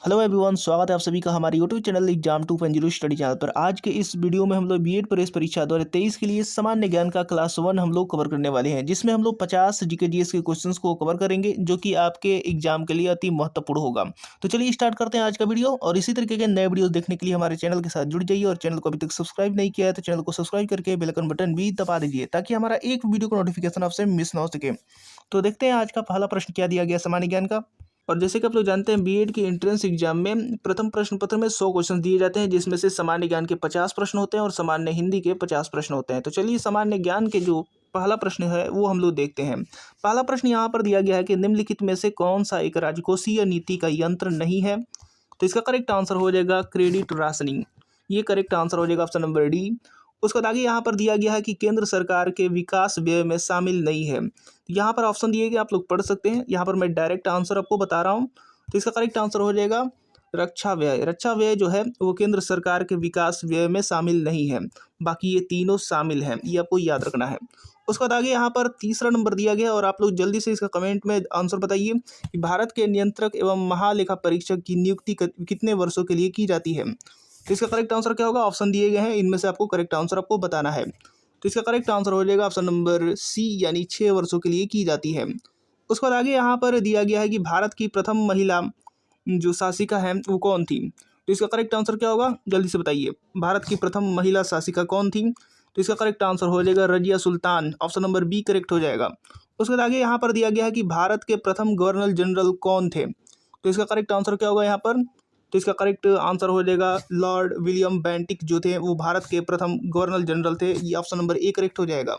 Hello everyone, स्वागत है आप सभी का हमारे YouTube channel exam 2.0 study channel पर। आज के इस वीडियो में हम लोग बीएड प्रवेश परीक्षा 2023 के लिए सामान्य ज्ञान का क्लास 1 हम लोग कवर करने वाले हैं, जिसमें हम लोग 50 जीके जीएस के क्वेश्चंस को कवर करेंगे, जो कि आपके एग्जाम के लिए अति महत्वपूर्ण होगा। तो चलिए स्टार्ट करते हैं आज का वीडियो। और इसी तरीके के नए वीडियो देखने के लिए हमारे चैनल के साथ जुड़ जाइए, और चैनल को अभी तक सब्सक्राइब नहीं किया है तो चैनल को सब्सक्राइब करके बेल आइकन बटन भी दबा दीजिए, ताकि हमारा एक वीडियो का नोटिफिकेशन आपसे मिस ना हो सके। तो देखते हैं आज का पहला प्रश्न क्या दिया गया सामान्य ज्ञान का। और जैसे कि आप लोग जानते हैं, बीएड की एंट्रेंस एग्जाम में प्रथम प्रश्न पत्र में 100 क्वेश्चन दिए जाते हैं, जिसमें से सामान्य ज्ञान के 50 प्रश्न होते हैं और सामान्य हिंदी के 50 प्रश्न होते हैं। तो चलिए सामान्य ज्ञान के जो पहला प्रश्न है वो हम लोग देखते हैं। पहला प्रश्न यहाँ पर दिया गया है कि निम्नलिखित में से कौन सा एक राजकोषीय नीति का यंत्र नहीं है। तो इसका करेक्ट आंसर हो जाएगा क्रेडिट राशनिंग। ये करेक्ट आंसर हो जाएगा ऑप्शन नंबर डी। उसके बाद आगे यहाँ पर दिया गया है कि केंद्र सरकार के विकास व्यय में शामिल नहीं है। यहाँ पर ऑप्शन दिए गए, आप लोग पढ़ सकते हैं। यहाँ पर मैं डायरेक्ट आंसर आपको बता रहा हूँ। तो इसका करेक्ट आंसर हो जाएगा रक्षा व्यय। रक्षा व्यय जो है वो केंद्र सरकार के विकास व्यय में शामिल नहीं है, बाकी ये तीनों शामिल हैं, ये आपको याद रखना है। उसके बाद आगे यहाँ पर तीसरा नंबर दिया गया, और आप लोग जल्दी से इसका कमेंट में आंसर बताइए कि भारत के नियंत्रक एवं महालेखा परीक्षक की नियुक्ति कितने वर्षों के लिए की जाती है। तो इसका करेक्ट आंसर क्या होगा, ऑप्शन दिए गए हैं, इनमें से आपको करेक्ट आंसर आपको बताना है। तो इसका करेक्ट आंसर हो जाएगा ऑप्शन नंबर सी, यानी 6 वर्षों के लिए की जाती है। उसके बाद आगे यहाँ पर दिया गया है कि भारत की प्रथम महिला जो शासिका है वो कौन थी। तो इसका करेक्ट आंसर क्या होगा, जल्दी से बताइए। भारत की प्रथम महिला शासिका कौन थी। तो इसका करेक्ट आंसर हो जाएगा Razia Sultan. Option number B correct हो जाएगा। उसके बाद आगे यहाँ पर दिया गया है कि भारत के प्रथम गवर्नर जनरल कौन थे। तो इसका करेक्ट आंसर क्या होगा यहाँ पर। तो इसका करेक्ट आंसर हो जाएगा लॉर्ड विलियम बेंटिक, जो थे वो भारत के प्रथम गवर्नर जनरल थे। ये ऑप्शन नंबर ए करेक्ट हो जाएगा।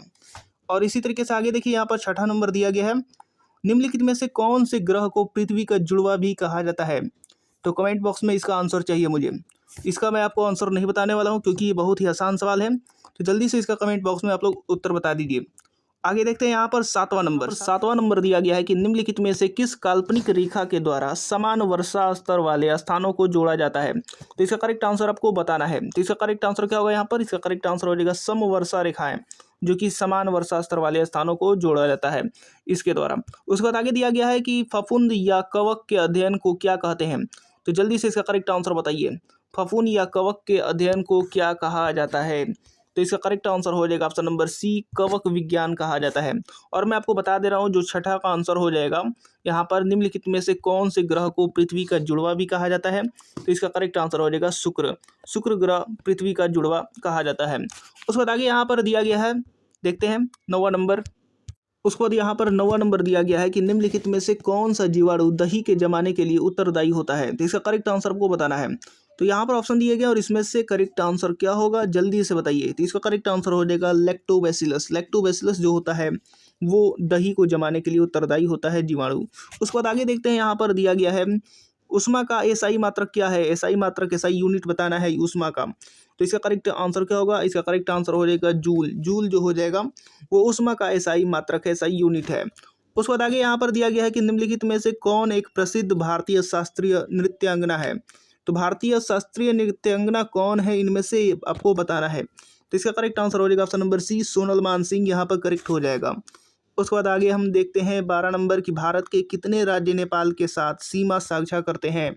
और इसी तरीके से आगे देखिए, यहाँ पर छठा नंबर दिया गया है, निम्नलिखित में से कौन से ग्रह को पृथ्वी का जुड़वा भी कहा जाता है। तो कमेंट बॉक्स में इसका आंसर चाहिए मुझे। इसका मैं आपको आंसर नहीं बताने वाला हूँ, क्योंकि ये बहुत ही आसान सवाल है। तो जल्दी से इसका कमेंट बॉक्स में आप लोग उत्तर बता दीजिए। आगे देखते हैं, यहाँ पर सातवां नंबर दिया गया है कि निम्नलिखित में से किस काल्पनिक रेखा के द्वारा समान वर्षा स्तर वाले स्थानों को जोड़ा जाता है। तो इसका करेक्ट आंसर आपको बताना है। तो इसका करेक्ट आंसर क्या होगा यहाँ पर, इसका करेक्ट आंसर हो जाएगा समवर्षा रेखाएं, जो कि समान वर्षा स्तर वाले स्थानों को जोड़ा जाता है इसके द्वारा। उसके बाद आगे दिया गया है कि फफूंद या कवक के अध्ययन को क्या कहते हैं। तो जल्दी से इसका करेक्ट आंसर बताइए। फफूंद या कवक के अध्ययन को क्या कहा जाता है। तो इसका करेक्ट आंसर हो जाएगा ऑप्शन नंबर सी, कवक विज्ञान कहा जाता है। और मैं आपको बता दे रहा हूँ, जो छठा का आंसर हो जाएगा यहाँ पर, निम्नलिखित में से कौन से ग्रह को पृथ्वी का जुड़वा भी कहा जाता है। तो इसका करेक्ट आंसर हो जाएगा शुक्र। शुक्र ग्रह पृथ्वी का जुड़वा कहा जाता है। उसके बाद आगे यहाँ पर दिया गया है, देखते हैं नौवां नंबर। उसके बाद यहाँ पर 9वां नंबर दिया गया है कि निम्नलिखित में से कौन सा जीवाणु दही के जमाने के लिए उत्तरदायी होता है। तो इसका करेक्ट आंसर आपको बताना है। तो यहाँ पर ऑप्शन दिए गए, और इसमें से करेक्ट आंसर क्या होगा, जल्दी से बताइए। तो इसका करेक्ट आंसर हो जाएगा लैक्टोबैसिलस। लैक्टोबैसिलस जो होता है वो दही को जमाने के लिए उत्तरदायी होता है जीवाणु। उसके बाद आगे देखते हैं, यहाँ पर दिया गया है उष्मा का एसआई मात्रक क्या है। एसआई मात्रक, एसआई यूनिट बताना है उष्मा का। तो इसका करेक्ट आंसर क्या होगा, इसका करेक्ट आंसर हो जाएगा जूल। जूल जो हो जाएगा वो उष्मा का एसआई मात्रक है, एसआई यूनिट है। उसके बाद आगे यहाँ पर दिया गया है कि निम्नलिखित में से कौन एक प्रसिद्ध भारतीय शास्त्रीय नृत्यांगना है। तो भारतीय शास्त्रीय नृत्यांगना कौन है, इनमें से आपको बताना है। तो इसका करेक्ट आंसर हो जाएगा option number C, Sonal Mansingh, यहाँ पर करेक्ट हो जाएगा। उसके बाद आगे हम देखते हैं 12 नंबर की, भारत के कितने राज्य नेपाल के साथ सीमा साझा करते हैं।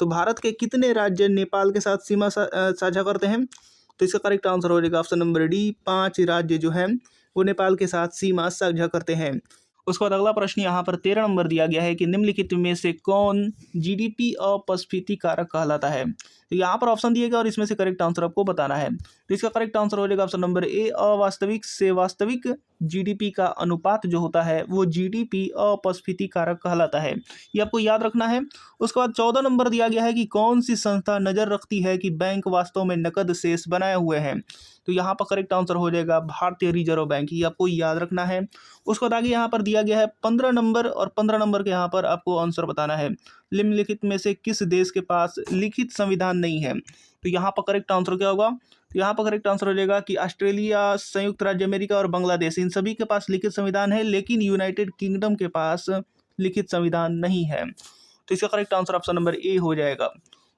तो भारत के कितने राज्य नेपाल के साथ सीमा साझा करते हैं। तो इसका करेक्ट आंसर हो जाएगा ऑप्शन नंबर डी, 5 राज्य जो हैं वो नेपाल के साथ सीमा साझा करते हैं। उसके बाद अगला प्रश्न यहाँ पर 13 नंबर दिया गया है कि निम्नलिखित में से कौन जीडीपी अपस्फीति कारक कहलाता है। तो यहाँ पर ऑप्शन दिए गए, और इसमें से करेक्ट आंसर आपको बताना है। तो इसका करेक्ट आंसर हो जाएगा ऑप्शन नंबर ए, अवास्तविक से वास्तविक जीडीपी का अनुपात जो होता है वो जीडीपी अपस्फीति कारक कहलाता है, ये आपको याद रखना है। उसके बाद 14 नंबर दिया गया है कि कौन सी संस्था नजर रखती है कि बैंक वास्तव में नकद शेष बनाए हुए हैं। तो यहाँ पर करेक्ट आंसर हो जाएगा भारतीय रिजर्व बैंक, ये आपको याद रखना है। उसके बाद आगे यहाँ पर दिया गया है 15 नंबर, और 15 नंबर के यहाँ पर आपको आंसर बताना है, निम्नलिखित में से किस देश के पास लिखित संविधान नहीं है। तो यहाँ पर करेक्ट आंसर क्या होगा, तो यहाँ पर करेक्ट आंसर हो जाएगा कि ऑस्ट्रेलिया, संयुक्त राज्य अमेरिका और बांग्लादेश, इन सभी के पास लिखित संविधान है, लेकिन यूनाइटेड किंगडम के पास लिखित संविधान नहीं है। तो इसका करेक्ट आंसर ऑप्शन नंबर ए हो जाएगा।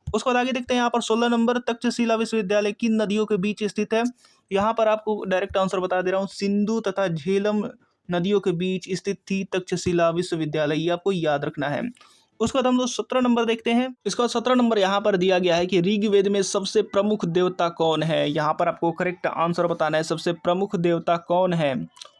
उसके बाद आगे देखते हैं, यहाँ पर 16 नंबर, तक्षशिला विश्वविद्यालय किन नदियों के बीच स्थित है। यहाँ पर आपको डायरेक्ट आंसर बता दे रहा हूँ, सिंधु तथा झेलम नदियों के बीच स्थित थी तक्षशिला विश्वविद्यालय, ये आपको याद रखना है। उसके बाद हम लोग 17 नंबर देखते हैं। इसका 17 नंबर यहाँ पर दिया गया है कि ऋग्वेद में सबसे प्रमुख देवता कौन है। यहाँ पर आपको करेक्ट आंसर बताना है, सबसे प्रमुख देवता कौन है।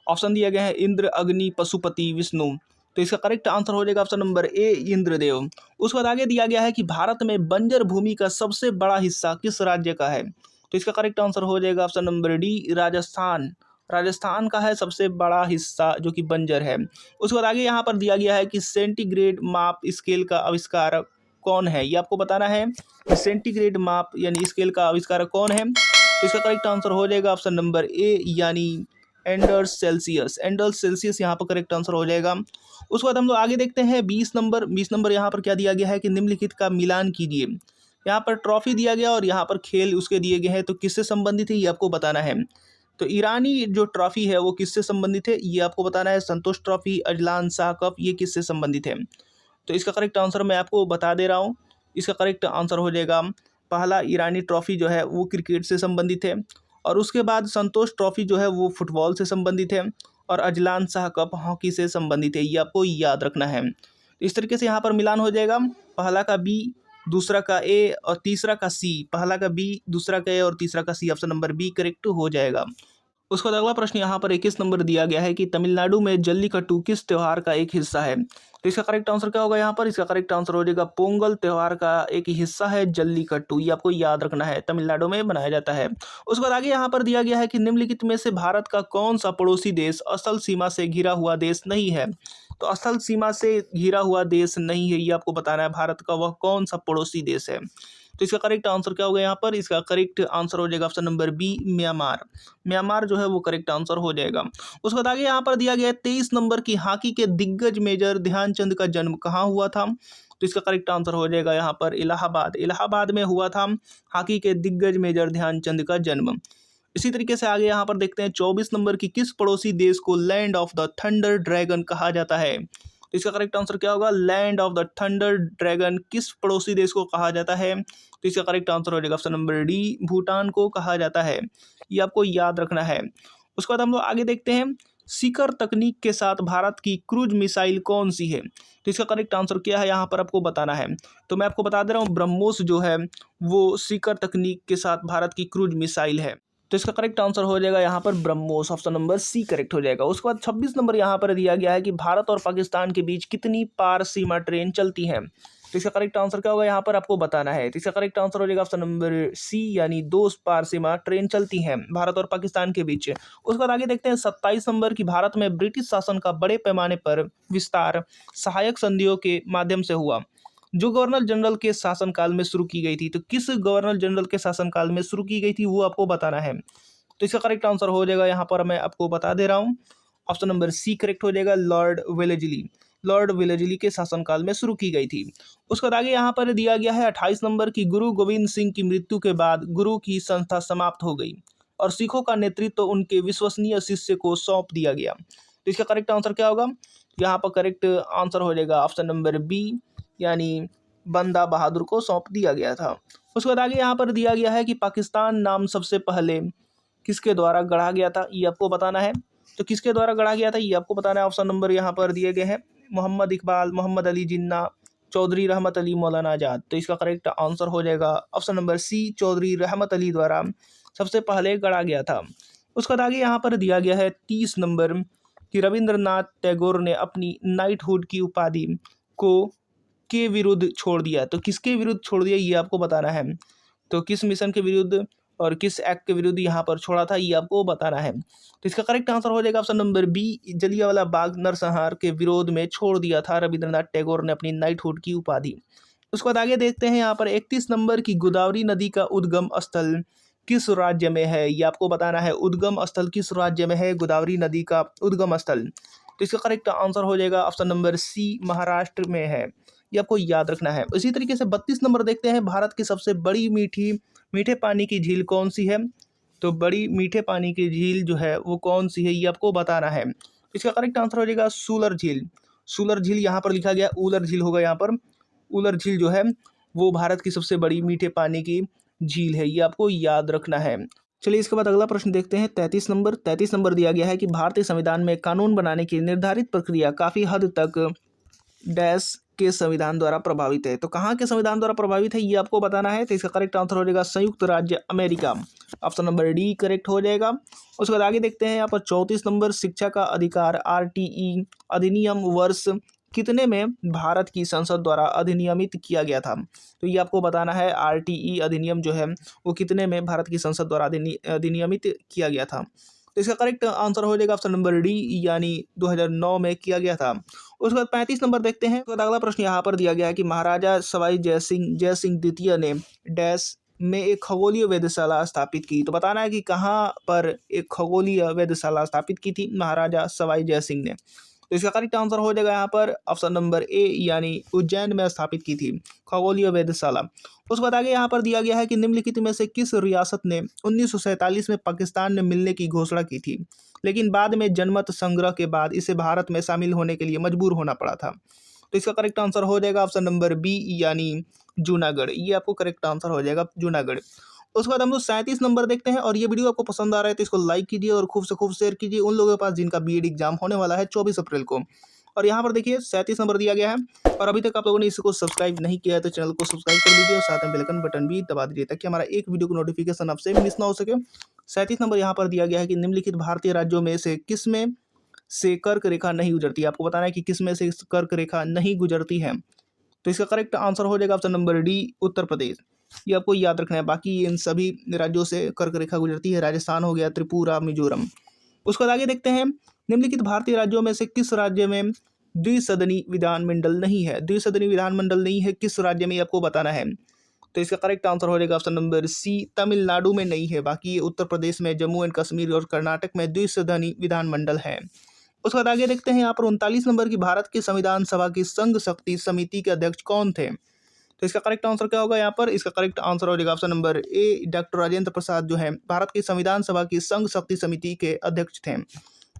ऑप्शन दिया गया है इंद्र, अग्नि, पशुपति, विष्णु। तो इसका करेक्ट आंसर हो जाएगा ऑप्शन नंबर ए, इंद्रदेव। उसके बाद आगे दिया गया है कि भारत में बंजर भूमि का सबसे बड़ा हिस्सा किस राज्य का है। तो इसका करेक्ट आंसर हो जाएगा option number D, Rajasthan. Rajasthan का है सबसे बड़ा हिस्सा जो कि बंजर है। उसके बाद आगे यहाँ पर दिया गया है कि सेंटीग्रेड माप स्केल का आविष्कारक कौन है। ये आपको बताना है कि सेंटीग्रेड माप यानी स्केल का आविष्कारक कौन है। तो इसका करेक्ट आंसर हो जाएगा ऑप्शन नंबर ए, यानी एंडर्स सेल्सियस। एंडर्स सेल्सियस यहाँ पर करेक्ट आंसर हो जाएगा। उसके बाद हम लोग आगे देखते हैं 20 नंबर। 20 नंबर यहाँ पर क्या दिया गया है कि निम्नलिखित का मिलान कीजिए। यहाँ पर ट्रॉफी दिया गया और यहाँ पर खेल उसके दिए गए हैं, तो किससे संबंधित है ये आपको बताना है। तो ईरानी जो ट्रॉफी है वो किससे संबंधित है ये आपको बताना है। संतोष ट्रॉफी, अजलान शाह कप, ये किससे संबंधित है। तो इसका करेक्ट आंसर मैं आपको बता दे रहा हूँ। इसका करेक्ट आंसर हो जाएगा पहला ईरानी ट्रॉफी जो है वो क्रिकेट से संबंधित है, और उसके बाद संतोष ट्रॉफी जो है वो फुटबॉल से संबंधित है, और अजलान शाह कप हॉकी से संबंधित है। ये आपको याद रखना है। इस तरीके से यहाँ पर मिलान हो जाएगा, पहला का बी, दूसरा का ए और तीसरा का सी। पहला का बी, दूसरा का ए और तीसरा का सी। ऑप्शन नंबर बी करेक्ट हो जाएगा। उसके बाद अगला प्रश्न यहाँ पर 21 नंबर दिया गया है कि तमिलनाडु में जल्लीकट्टू किस त्योहार का एक हिस्सा है। तो इसका करेक्ट आंसर क्या होगा यहाँ पर। इसका करेक्ट आंसर हो जाएगा पोंगल त्योहार का एक हिस्सा है जल्लीकट्टू। ये आपको याद रखना है, तमिलनाडु में बनाया जाता है। उसके बाद आगे यहाँ पर दिया गया है कि निम्नलिखित में से भारत का कौन सा पड़ोसी देश असल सीमा से घिरा हुआ देश नहीं है। तो असल सीमा से घिरा हुआ देश नहीं है, ये आपको बताना है भारत का वह कौन सा पड़ोसी देश है। तो इसका करेक्ट आंसर क्या होगा यहाँ पर। इसका करेक्ट आंसर हो जाएगा option number B, Myanmar. Myanmar जो है वो करेक्ट आंसर हो जाएगा। उसके बाद आगे यहाँ पर दिया गया है 23 नंबर की हॉकी के दिग्गज मेजर ध्यानचंद का जन्म कहाँ हुआ था। तो इसका करेक्ट आंसर हो जाएगा यहाँ पर इलाहाबाद। इलाहाबाद में हुआ था हॉकी के दिग्गज मेजर ध्यानचंद का जन्म। इसी तरीके से आगे यहाँ पर देखते हैं 24 नंबर की किस पड़ोसी देश को land of the thunder dragon कहा जाता है। तो इसका करेक्ट आंसर क्या होगा। Land of the thunder dragon किस पड़ोसी देश को कहा जाता है। तो इसका करेक्ट आंसर हो जाएगा ऑप्शन नंबर डी, भूटान को कहा जाता है। ये आपको याद रखना है। उसके बाद हम लोग आगे देखते हैं सीकर तकनीक के साथ भारत की क्रूज मिसाइल कौन सी है। तो इसका करेक्ट आंसर क्या है यहाँ पर आपको बताना है। तो मैं आपको बता दे रहा हूँ ब्रह्मोस जो है वो सीकर तकनीक के साथ भारत की क्रूज मिसाइल है। तो इसका करेक्ट आंसर हो जाएगा यहाँ पर BrahMos. Option number C correct हो जाएगा। उसके बाद 26 नंबर यहाँ पर दिया गया है कि भारत और पाकिस्तान के बीच कितनी पार सीमा ट्रेन चलती हैं। तो इसका करेक्ट आंसर क्या होगा यहाँ पर आपको बताना है। तो इसका करेक्ट आंसर हो जाएगा ऑप्शन नंबर सी, यानी 2 पार सीमा ट्रेन चलती हैं भारत और पाकिस्तान के बीच। उसके बाद आगे देखते हैं 27 नंबर की भारत में ब्रिटिश शासन का बड़े पैमाने पर विस्तार सहायक संधियों के माध्यम से हुआ, जो गवर्नर जनरल के शासनकाल में शुरू की गई थी। तो किस गवर्नर जनरल के शासनकाल में शुरू की गई थी वो आपको बताना है। तो इसका करेक्ट आंसर हो जाएगा यहाँ पर मैं आपको बता दे रहा हूँ। ऑप्शन नंबर सी करेक्ट हो जाएगा, लॉर्ड वेलेस्ली। लॉर्ड वेलेस्ली के शासनकाल में शुरू की गई थी। उसके बाद आगे यहाँ पर दिया गया है 28 नंबर की गुरु गोविंद सिंह की मृत्यु के बाद गुरु की संस्था समाप्त हो गई और सिखों का नेतृत्व तो उनके विश्वसनीय शिष्य को सौंप दिया गया। तो इसका करेक्ट आंसर क्या होगा। यहाँ पर करेक्ट आंसर हो जाएगा ऑप्शन नंबर बी, यानी बंदा बहादुर को सौंप दिया गया था। उसके बाद आगे यहाँ पर दिया गया है कि पाकिस्तान नाम सबसे पहले किसके द्वारा गढ़ा गया था, ये आपको बताना है। तो किसके द्वारा गढ़ा गया था ये आपको बताना है। ऑप्शन नंबर यहाँ पर दिए गए हैं मोहम्मद इकबाल, मोहम्मद अली जिन्ना, चौधरी रहमत अली, मौलाना आजाद। तो इसका करेक्ट आंसर हो जाएगा ऑप्शन नंबर सी, चौधरी रहमत अली द्वारा सबसे पहले गढ़ा गया था। उसके बाद आगे यहाँ पर दिया गया है 30 नंबर कि रविंद्रनाथ टैगोर ने अपनी नाइटहुड की उपाधि को के विरुद्ध छोड़ दिया। तो किसके विरुद्ध छोड़ दिया ये आपको बताना है। तो किस मिशन के विरुद्ध और किस एक्ट के विरुद्ध यहाँ पर छोड़ा था ये आपको बताना है। तो इसका करेक्ट आंसर हो जाएगा option number B, Jallianwala Bagh नरसंहार के विरोध में छोड़ दिया था रविंद्रनाथ टैगोर ने अपनी नाइटहुड की उपाधि। उसके बाद आगे देखते हैं यहाँ पर 31 नंबर की गोदावरी नदी का उद्गम स्थल किस राज्य में है, ये आपको बताना है। उद्गम स्थल किस राज्य में है गोदावरी नदी का उद्गम स्थल। तो इसका करेक्ट आंसर हो जाएगा ऑप्शन नंबर सी, महाराष्ट्र में है। ये आपको याद रखना है। इसी तरीके से 32 नंबर देखते हैं भारत की सबसे बड़ी मीठे पानी की झील कौन सी है। तो बड़ी मीठे पानी की झील जो है वो कौन सी है ये आपको बताना है। इसका करेक्ट आंसर हो जाएगा सूलर झील। सूलर झील यहाँ पर लिखा गया, ऊलर झील होगा यहाँ पर। ऊलर झील जो है वो भारत की सबसे बड़ी मीठे पानी की झील है, ये आपको याद रखना है। चलिए इसके बाद अगला प्रश्न देखते हैं 33 नंबर। 33 नंबर दिया गया है कि भारतीय संविधान में कानून बनाने की निर्धारित प्रक्रिया काफ़ी हद तक डैश के संविधान द्वारा प्रभावित है। तो कहाँ के संविधान द्वारा प्रभावित है ये आपको बताना है। तो इसका करेक्ट आंसर हो जाएगा संयुक्त राज्य America. Option number D correct हो जाएगा। उसके बाद आगे देखते हैं यहाँ पर 34 नंबर, शिक्षा का अधिकार आरटीई अधिनियम वर्ष कितने में भारत की संसद द्वारा अधिनियमित किया गया था। तो ये आपको बताना है, आरटीई अधिनियम जो है वो कितने में भारत की संसद द्वारा अधिनियमित किया गया था। तो इसका करेक्ट आंसर हो जाएगा ऑप्शन नंबर डी, यानी 2009 में किया गया था। उसके बाद 35 नंबर देखते हैं। तो अगला प्रश्न यहाँ पर दिया गया है कि महाराजा सवाई जयसिंह द्वितीय ने डैश में एक खगोलीय वेधशाला स्थापित की। तो बताना है कि कहाँ पर एक खगोलीय वेधशाला स्थापित की थी महाराजा सवाई जयसिंह ने। तो इसका करेक्ट आंसर हो जाएगा यहाँ पर ऑप्शन नंबर ए, यानी उज्जैन में स्थापित की थी खगोलीय वेधशाला। उसके बाद आगे यहाँ पर दिया गया है कि निम्नलिखित में से किस रियासत ने 1947 में पाकिस्तान में मिलने की घोषणा की थी, लेकिन बाद में जनमत संग्रह के बाद इसे भारत में शामिल होने के लिए मजबूर होना पड़ा था। तो इसका करेक्ट आंसर हो जाएगा ऑप्शन नंबर बी, यानी जूनागढ़। ये आपको करेक्ट आंसर हो जाएगा जूनागढ़। उसके बाद हम लोग 37 नंबर देखते हैं। और ये वीडियो आपको पसंद आ रहा है तो इसको लाइक कीजिए और खूब से खूब शेयर कीजिए उन लोगों के पास जिनका बीएड एग्जाम होने वाला है 24 अप्रैल को। और यहाँ पर देखिए 37 नंबर दिया गया है। और अभी तक आप लोगों ने इसको सब्सक्राइब नहीं किया है तो चैनल को सब्सक्राइब कर लीजिए और साथ में बेल आइकन बटन भी दबा दीजिए ताकि हमारा एक वीडियो को नोटिफिकेशन आपसे मिस ना हो सके। 37 नंबर यहाँ पर दिया गया है कि निम्नलिखित भारतीय राज्यों में से किस में से कर्क रेखा नहीं गुजरती है। आपको बताना है कि किस में से कर्क रेखा नहीं गुजरती है। तो इसका करेक्ट आंसर हो जाएगा option number D, Uttar Pradesh. ये आपको याद रखना है। बाकी इन सभी राज्यों से कर्क रेखा गुजरती है, राजस्थान हो गया, त्रिपुरा, मिजोरम। उसके बाद आगे देखते हैं, निम्नलिखित भारतीय राज्यों में से किस राज्य में द्विसदनी विधानमंडल नहीं है। द्विसदनी विधानमंडल नहीं है किस राज्य में, आपको बताना है। तो इसका करेक्ट आंसर हो जाएगा ऑप्शन नंबर सी, तमिलनाडु में नहीं है। बाकी ये उत्तर प्रदेश में, जम्मू एंड कश्मीर और कर्नाटक में द्विसदनी विधानमंडल है। उसके बाद आगे देखते हैं यहाँ पर 39 नंबर की भारत की संविधान सभा की संघ शक्ति समिति के अध्यक्ष कौन थे। तो इसका करेक्ट आंसर क्या होगा यहाँ पर। इसका करेक्ट आंसर हो जाएगा option number A, doctor Rajendra Prasad जो है भारत की संविधान सभा की संघ शक्ति समिति के अध्यक्ष थे।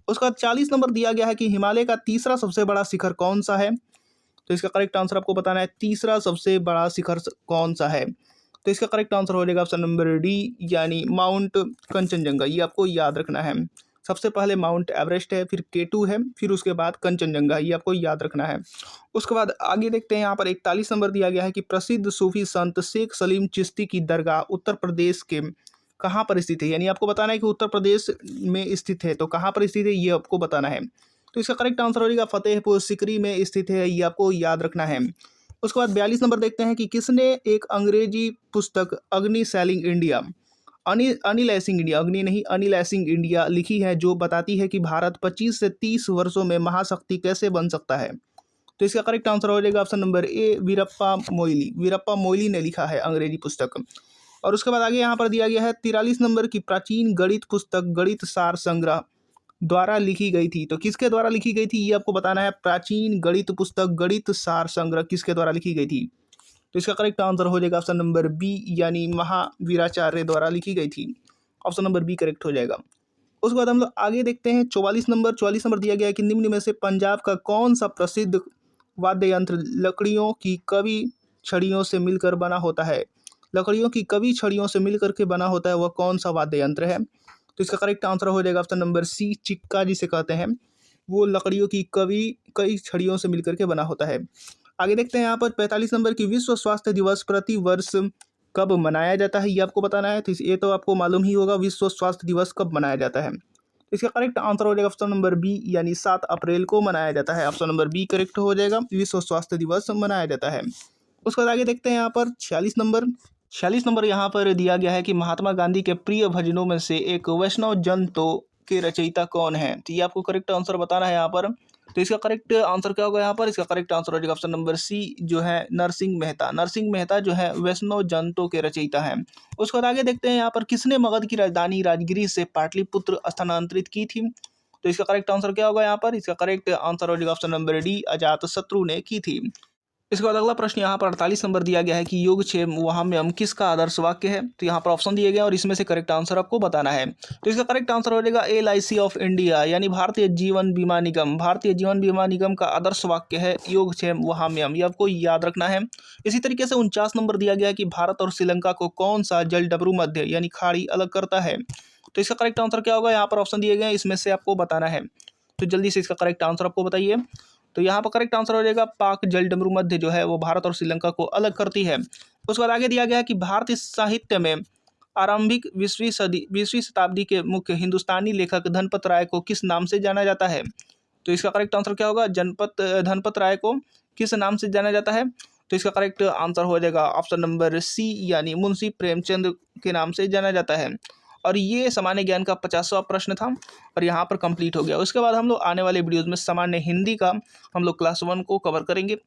उसका 40 नंबर दिया गया है कि हिमालय का तीसरा सबसे बड़ा शिखर कौन सा है। तो इसका करेक्ट आंसर आपको बताना है, तीसरा सबसे बड़ा शिखर कौन सा है। तो इसका करेक्ट आंसर हो जाएगा ऑप्शन नंबर डी, यानी माउंट कंचनजंगा। ये आपको याद रखना है। सबसे पहले माउंट एवरेस्ट है, फिर K2 है, फिर उसके बाद कंचनजंगा। ये आपको याद रखना है। उसके बाद आगे देखते हैं यहाँ पर 41 नंबर दिया गया है कि प्रसिद्ध सूफी संत शेख सलीम चिश्ती की दरगाह उत्तर प्रदेश के कहाँ पर स्थित है। यानी आपको बताना है कि उत्तर प्रदेश में स्थित है, तो कहाँ पर स्थित है ये आपको बताना है। तो इसका करेक्ट आंसर हो जाएगा फतेहपुर सीकरी में स्थित है। ये आपको याद रखना है। उसके बाद 42 नंबर देखते हैं कि किसने एक अंग्रेजी पुस्तक अग्नि सेलिंग इंडिया, अनिल ऐसिंग इंडिया, अग्नि नहीं अनिल ऐसिंग इंडिया लिखी है, जो बताती है कि भारत 25 से 30 वर्षों में महाशक्ति कैसे बन सकता है। तो इसका करेक्ट आंसर हो जाएगा ऑप्शन नंबर ए, वीरप्पा मोइली। वीरप्पा मोइली ने लिखा है अंग्रेजी पुस्तक। और उसके बाद आगे यहाँ पर दिया गया है 43 नंबर की प्राचीन गणित पुस्तक गणित सार संग्रह द्वारा लिखी गई थी। तो किसके द्वारा लिखी गई थी ये आपको बताना है। प्राचीन गणित पुस्तक गणित सार संग्रह किसके द्वारा लिखी गई थी। तो इसका करेक्ट आंसर हो जाएगा ऑप्शन नंबर बी, यानी महावीराचार्य द्वारा लिखी गई थी। ऑप्शन नंबर बी करेक्ट हो जाएगा। उसके बाद हम लोग आगे देखते हैं 44 नंबर दिया गया है कि निम्न में से पंजाब का कौन सा प्रसिद्ध वाद्य यंत्र लकड़ियों की कवि छड़ियों से मिलकर बना होता है। लकड़ियों की कवि छड़ियों से मिलकर के बना होता है, वह कौन सा वाद्य यंत्र है। तो इसका करेक्ट आंसर हो जाएगा ऑप्शन नंबर सी, चिक्का जिसे कहते हैं। वो लकड़ियों की कई छड़ियों से मिलकर के बना होता है। आगे देखते हैं यहाँ पर 45 नंबर की विश्व स्वास्थ्य दिवस प्रति वर्ष कब मनाया जाता है, ये आपको बताना है। तो ये तो आपको मालूम ही होगा विश्व स्वास्थ्य दिवस कब मनाया जाता है। इसका करेक्ट आंसर हो जाएगा ऑप्शन नंबर बी, यानी 7 अप्रैल को मनाया जाता है। ऑप्शन नंबर बी करेक्ट हो जाएगा, विश्व स्वास्थ्य दिवस मनाया जाता है। उसके बाद आगे देखते हैं यहाँ पर 46 नंबर यहाँ पर दिया गया है कि महात्मा गांधी के प्रिय भजनों में से एक वैष्णव जन तो के रचयिता कौन है। तो ये आपको करेक्ट आंसर बताना है यहाँ पर। तो इसका करेक्ट आंसर क्या होगा यहाँ पर। इसका करेक्ट आंसर हो जाएगा ऑप्शन नंबर सी, जो है नरसिंह मेहता। नरसिंह मेहता जो है वैष्णव जंतों के रचयिता हैं। उसके बाद आगे देखते हैं यहाँ पर किसने मगध की राजधानी राजगिरी से पाटलिपुत्र स्थानांतरित की थी। तो इसका करेक्ट आंसर क्या होगा यहाँ पर। इसका करेक्ट आंसर हो जाएगा ऑप्शन नंबर डी, अजातशत्रु ने की थी। इसके बाद अगला प्रश्न यहाँ पर 48 नंबर दिया गया है कि योगक्षेम वहाम्यम किसका आदर्श वाक्य है। तो यहाँ पर ऑप्शन दिए गए और इसमें से करेक्ट आंसर आपको बताना है। तो इसका करेक्ट आंसर हो जाएगा LIC ऑफ इंडिया, यानी भारतीय जीवन बीमा निगम। भारतीय जीवन बीमा निगम का आदर्श वाक्य है योगक्षेम वहाम्यम। ये आपको याद रखना है। इसी तरीके से 49 नंबर दिया गया है कि भारत और श्रीलंका को कौन सा जलडमरू मध्य यानी खाड़ी अलग करता है। तो इसका करेक्ट आंसर क्या होगा। यहाँ पर ऑप्शन दिए गए, इसमें से आपको बताना है। तो जल्दी से इसका करेक्ट आंसर आपको बताइए। तो यहाँ पर करेक्ट आंसर हो जाएगा पाक जल डमरू मध्य जो है वो भारत और श्रीलंका को अलग करती है। उसके बाद आगे दिया गया है कि भारतीय साहित्य में आरंभिक 20वीं शताब्दी के मुख्य हिंदुस्तानी लेखक धनपत राय को किस नाम से जाना जाता है। तो इसका करेक्ट आंसर क्या होगा, धनपत राय को किस नाम से जाना जाता है। तो इसका करेक्ट आंसर हो जाएगा ऑप्शन नंबर सी, यानी मुंशी प्रेमचंद के नाम से जाना जाता है। और ये सामान्य ज्ञान का 50वां प्रश्न था और यहाँ पर कंप्लीट हो गया। उसके बाद हम लोग आने वाले वीडियोज़ में सामान्य हिंदी का हम लोग क्लास 1 को कवर करेंगे।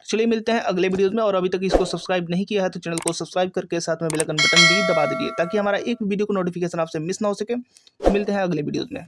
चलिए मिलते हैं अगले वीडियोज़ में, और अभी तक इसको सब्सक्राइब नहीं किया है तो चैनल को सब्सक्राइब करके साथ में बेल आइकन बटन भी दबा दीजिए ताकि हमारा एक वीडियो को नोटिफिकेशन आपसे मिस ना हो सके। तो मिलते हैं अगले वीडियोज़ में।